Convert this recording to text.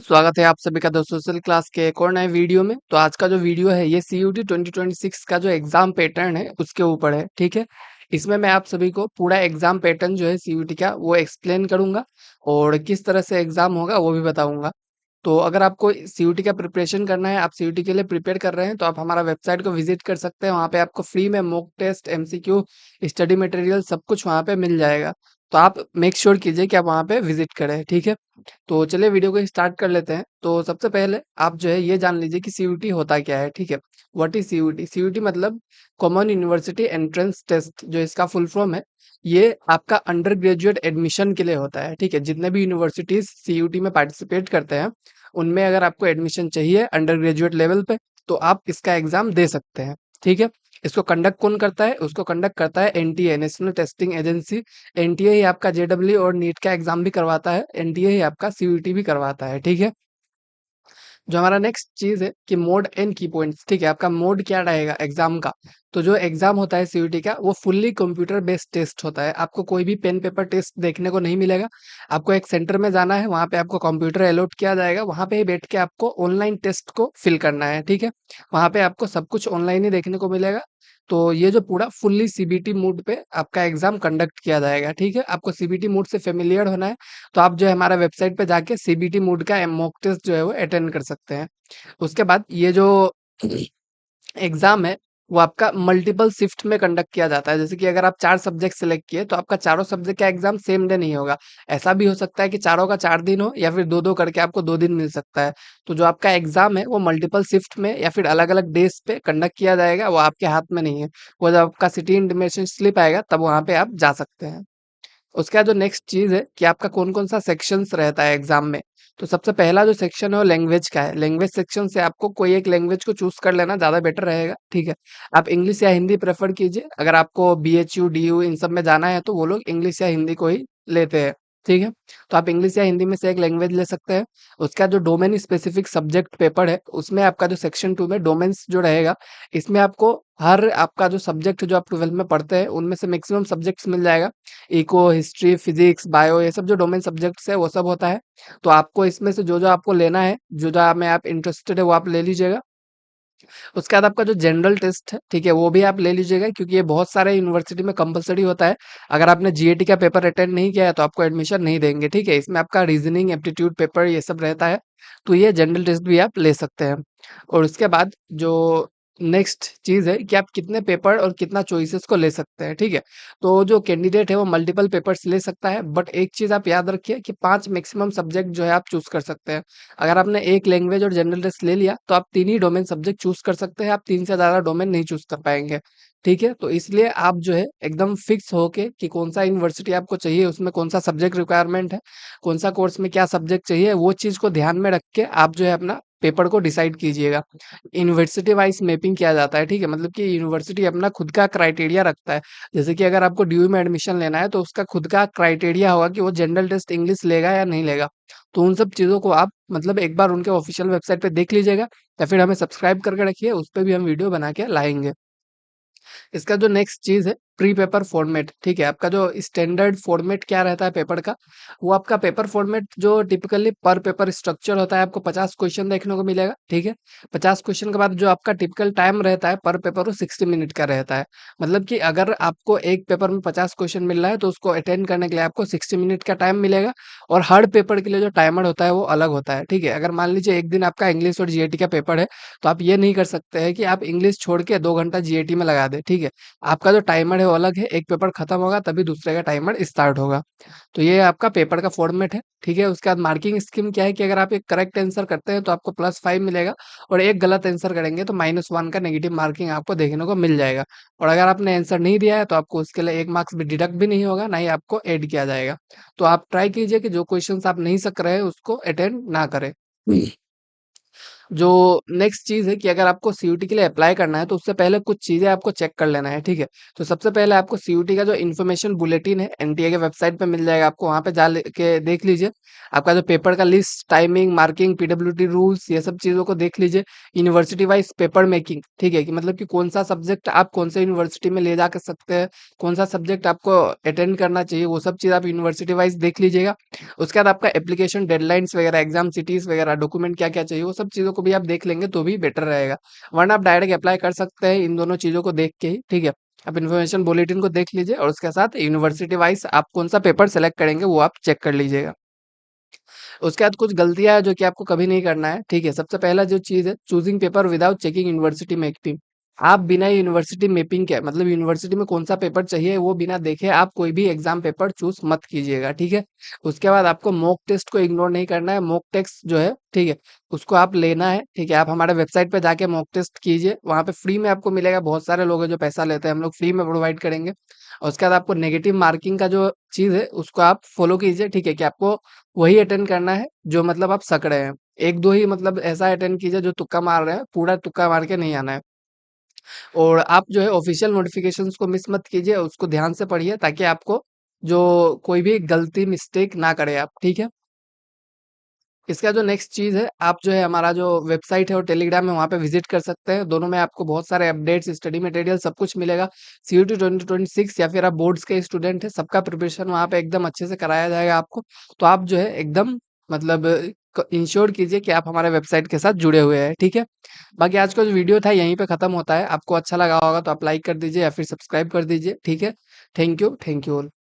स्वागत है आप सभी का द सोशल क्लास के एक और नए वीडियो में। तो आज का जो वीडियो है ये सीयूटी 2026 का जो एग्जाम पैटर्न है उसके ऊपर है, ठीक है। इसमें मैं आप सभी को पूरा एग्जाम पैटर्न जो है सीयूटी का वो एक्सप्लेन करूंगा और किस तरह से एग्जाम होगा वो भी बताऊंगा। तो अगर आपको सीयूटी का प्रिपरेशन करना है, आप सीयूटी के लिए प्रिपेयर कर रहे हैं, तो आप हमारा वेबसाइट को विजिट कर सकते हैं। वहाँ पे आपको फ्री में mock test, MCQ, study material सब कुछ वहाँ पे मिल जाएगा। तो आप मेक श्योर कीजिए कि आप वहाँ पे विजिट करें, ठीक है। तो चलिए वीडियो को स्टार्ट कर लेते हैं। तो सबसे पहले आप जो है ये जान लीजिए कि सीयूटी होता क्या है, ठीक है। What is CUT? सीयूटी मतलब कॉमन यूनिवर्सिटी एंट्रेंस टेस्ट, जो इसका फुल फॉर्म है। ये आपका अंडर ग्रेजुएट एडमिशन के लिए होता है, ठीक है। जितने भी यूनिवर्सिटीज सीयूटी में पार्टिसिपेट करते हैं, उनमें अगर आपको एडमिशन चाहिए अंडर ग्रेजुएट लेवल पे, तो आप इसका एग्जाम दे सकते हैं, ठीक है। इसको कंडक्ट कौन करता है? उसको कंडक्ट करता है NTA, national testing agency. NTA ही आपका जेडब्ल्यू और नीट का एग्जाम भी करवाता है, एनटीए ही आपका सीयूटी भी करवाता है, ठीक है। जो हमारा नेक्स्ट चीज है कि मोड एंड की पॉइंट्स, ठीक है। आपका मोड क्या रहेगा एग्जाम का? तो जो एग्जाम होता है सीयूटी का वो फुल्ली कंप्यूटर बेस्ड टेस्ट होता है। आपको कोई भी पेन पेपर टेस्ट देखने को नहीं मिलेगा। आपको एक सेंटर में जाना है, वहां पे आपको कंप्यूटर अलॉट किया जाएगा, वहां पे ही बैठ के आपको ऑनलाइन टेस्ट को फिल करना है, ठीक है। वहां पे आपको सब कुछ ऑनलाइन ही देखने को मिलेगा। तो ये जो पूरा फुल्ली सीबीटी मोड पे आपका एग्जाम कंडक्ट किया जाएगा, ठीक है। आपको सीबीटी मोड से फेमिलियर होना है, तो आप जो है हमारा वेबसाइट पे जाके सीबीटी मोड का मॉक टेस्ट जो है वो अटेंड कर सकते हैं। उसके बाद ये जो एग्जाम है वो आपका मल्टीपल शिफ्ट में कंडक्ट किया जाता है। जैसे कि अगर आप 4 सब्जेक्ट सेलेक्ट किए तो आपका चारों सब्जेक्ट का एग्जाम सेम डे नहीं होगा। ऐसा भी हो सकता है कि चारों का 4 दिन हो, या फिर 2-2 करके आपको 2 दिन मिल सकता है। तो जो आपका एग्जाम है वो मल्टीपल शिफ्ट में या फिर अलग-अलग डेज़ पे कंडक्ट किया जाएगा, वो आपके हाथ में नहीं है। वो जब आपका सिटी इंटीमेशन स्लिप आएगा तब वहाँ पे आप जा सकते हैं। उसके बाद जो नेक्स्ट चीज़ है कि आपका कौन-कौन सा सेक्शंस रहता है एग्ज़ाम में। तो सबसे पहला जो सेक्शन है वो लैंग्वेज का है। लैंग्वेज सेक्शन से आपको कोई एक लैंग्वेज को चूज़ कर लेना ज़्यादा बेटर रहेगा, ठीक है। आप इंग्लिश या हिंदी प्रेफ़र कीजिए। अगर आपको बीएचयू, डीयू इन सब में जाना है तो वो लोग इंग्लिश या हिंदी को ही लेते हैं, ठीक है। तो आप इंग्लिश या हिंदी में से एक लैंग्वेज ले सकते हैं। उसका जो डोमेन स्पेसिफिक सब्जेक्ट पेपर है, उसमें आपका जो सेक्शन 2 में डोमेन्स जो रहेगा, इसमें आपको हर आपका जो सब्जेक्ट जो आप 12th में पढ़ते हैं, उनमें से मैक्सिमम सब्जेक्ट्स मिल जाएगा। इको, हिस्ट्री, फिजिक्स, बायो, ये सब जो डोमेन सब्जेक्ट्स है वो सब होता है। तो आपको इसमें से जो-जो आपको लेना है, जो-जो में आप इंटरेस्टेड है वो आप ले लीजिएगा। उसके बाद आपका जो जनरल टेस्ट है, ठीक है, वो भी आप ले लीजिएगा, क्योंकि ये बहुत सारे यूनिवर्सिटी में कंपल्सरी होता है। अगर आपने जीएटी का पेपर अटेंड नहीं किया है तो आपको एडमिशन नहीं देंगे, ठीक है। इसमें आपका रीजनिंग, एप्टीट्यूड पेपर ये सब रहता है। तो ये जनरल टेस्ट भी आप ले सकते हैं। और उसके बाद जो नेक्स्ट चीज़ है कि आप कितने पेपर और कितना चॉइसेस को ले सकते हैं, ठीक है। तो जो कैंडिडेट है वो मल्टीपल पेपर्स ले सकता है, बट एक चीज़ आप याद रखिए कि 5 मैक्सिमम सब्जेक्ट जो है आप चूज़ कर सकते हैं। अगर आपने एक लैंग्वेज और जनरल टेस्ट ले लिया तो आप 3 ही डोमेन सब्जेक्ट चूज़ कर सकते हैं, आप 3 से ज़्यादा डोमेन नहीं चूज़ कर पाएँगे, ठीक है। तो इसलिए आप जो है एकदम फिक्स होके कि कौन-सा यूनिवर्सिटी आपको चाहिए, उसमें कौन-सा सब्जेक्ट रिक्वायरमेंट है, कौन-सा कोर्स में क्या सब्जेक्ट चाहिए, वो चीज़ को ध्यान में रख के आप जो है अपना पेपर को डिसाइड कीजिएगा। यूनिवर्सिटी वाइज़ मैपिंग किया जाता है, ठीक है। मतलब कि यूनिवर्सिटी अपना खुद का क्राइटेरिया रखता है। जैसे कि अगर आपको डीयू में एडमिशन लेना है तो उसका खुद का क्राइटेरिया होगा कि वो जनरल टेस्ट इंग्लिश लेगा या नहीं लेगा। तो उन सब चीज़ों को आप मतलब एक बार उनके ऑफिशियल वेबसाइट पे देख लीजिएगा, या फिर हमें सब्सक्राइब करके रखिए, उस पे भी हम वीडियो बना के लाएँगे। इसका जो नेक्स्ट चीज़ है प्री पेपर फॉर्मेट, ठीक है। आपका जो स्टैंडर्ड फॉर्मेट क्या रहता है पेपर का, वो आपका पेपर फॉर्मेट जो टिपिकली पर पेपर स्ट्रक्चर होता है, आपको 50 क्वेश्चन देखने को मिलेगा, ठीक है। 50 क्वेश्चन के बाद जो आपका टिपिकल टाइम रहता है पर पेपर वो 60 मिनट का रहता है। मतलब कि अगर आपको एक पेपर में 50 क्वेश्चन मिल रहा है तो उसको अटेंड करने के लिए आपको 60 मिनट का टाइम मिलेगा। और हर पेपर के लिए जो टाइमर होता है वो अलग होता है, ठीक है। अगर मान लीजिए एक दिन आपका इंग्लिश और जीएटी का पेपर है, तो आप ये नहीं कर सकते हैं कि आप इंग्लिश छोड़ के 2 घंटा जीएटी में लगा दें, ठीक है। आपका जो टाइमर है वो अलग है, एक पेपर खत्म होगा तभी दूसरे का टाइमर स्टार्ट होगा। तो ये आपका पेपर का फॉर्मेट है, ठीक है। उसके बाद मार्किंग स्कीम क्या है कि अगर आप एक करेक्ट आंसर करते हैं तो आपको +5 मिलेगा, और एक गलत आंसर करेंगे तो -1 का नेगेटिव मार्किंग आपको देखने को मिल जाएगा। और अगर आपने आंसर नहीं दिया है तो आपको उसके लिए 1 मार्क्स भी डिडक्ट भी नहीं होगा, ना ही आपको ऐड किया जाएगा। तो आप ट्राई कीजिए कि जो क्वेश्चंस आप नहीं सक रहे हैं उसको अटेंड ना करें। जो नेक्स्ट चीज़ है कि अगर आपको सीयूटी के लिए अप्लाई करना है तो उससे पहले कुछ चीज़ें आपको चेक कर लेना है, ठीक है? तो सबसे पहले आपको सीयूटी का जो इन्फॉर्मेशन बुलेटिन है एनटीए के वेबसाइट पे मिल जाएगा, आपको वहाँ पे के देख लीजिए। आपका जो पेपर का list, timing, marking, PWD rules, ये सब चीज़ों को देख लीजिए। यूनिवर्सिटी वाइज़ पेपर मेकिंग, ठीक है? कि मतलब कि कौन-सा सब्जेक्ट आप कौन से यूनिवर्सिटी में ले जा कर सकते हैं, कौन-सा सब्जेक्ट आपको अटेंड करना चाहिए, वो सब चीज़ आप यूनिवर्सिटी वाइज़ देख लीजिएगा। उसके बाद आपका एप्लीकेशन डेडलाइन्स वगैरह, एग्ज़ाम सिटीज़ वगैरह, डॉक्यूमेंट क्या-क्या चाहिए, वो सब चीज़ों को भी आप देख लेंगे तो भी बेटर रहेगा। वरना आप डायरेक्ट अप्लाई कर सकते हैं इन दोनों चीज़ों को देख के ही, ठीक है? आप इन्फॉर्मेशन बुलेटिन को देख लीजिए और उसके साथ यूनिवर्सिटी वाइज़ आप कौन-सा पेपर सेलेक्ट करेंगे वो आप चेक कर लीजिएगा। उसके बाद कुछ गलतियाँ हैं जो कि आपको कभी नहीं करना है, ठीक है? सबसे पहला जो चीज़ है, choosing paper without checking university mapping. आप बिना यूनिवर्सिटी मैपिंग के मतलब यूनिवर्सिटी में कौन-सा पेपर चाहिए वो बिना देखे आप कोई भी एग्ज़ाम पेपर चूज़ मत कीजिएगा, ठीक है? उसके बाद आपको मॉक टेस्ट को इग्नोर नहीं करना है, मॉक टेस्ट जो है, ठीक है? उसको आप लेना है, ठीक है? आप हमारे वेबसाइट पे जाके मॉक टेस्ट कीजिए, वहाँ पे फ्री में आपको मिलेगा, बहुत सारे लोग हैं जो पैसा लेते हैं, हम लोग फ्री में प्रोवाइड करेंगे। और उसके बाद आपको नेगेटिव मार्किंग का जो चीज़ है, उसको आप फ़ॉलो कीजिए, ठीक है? कि आपको वही अटेंड करना है जो मतलब आप सक रहे हैं। 1-2 ही मतलब ऐसा अटेंड कीजिए जो तुक्का मार रहे हैं, पूरा तुक्का मार के नहीं आना है। और आप जो है ऑफ़िशियल नोटिफ़िकेशंस को मिस मत कीजिए, उसको ध्यान से पढ़िए ताकि आपको जो कोई भी गलती मिस्टेक ना करें आप, ठीक है? इसका जो नेक्स्ट चीज़ है, आप जो है हमारा जो वेबसाइट है और टेलीग्राम है वहाँ पे विज़िट कर सकते हैं। दोनों में आपको बहुत सारे अपडेट्स, स्टडी मटेरियल सब कुछ मिलेगा। सीयूटी 2026 या फिर आप बोर्ड्स के स्टूडेंट हैं, सबका प्रिपरेशन वहाँ पे एकदम अच्छे से कराया जाएगा आपको। तो आप जो है एकदम मतलब क इंश्योर कीजिए कि आप हमारे वेबसाइट के साथ जुड़े हुए हैं, ठीक है? बाकी आज का जो वीडियो था यहीं पे खत्म होता है। आपको अच्छा लगा होगा तो आप लाइक कर दीजिए या फिर सब्सक्राइब कर दीजिए, ठीक है? Thank you all.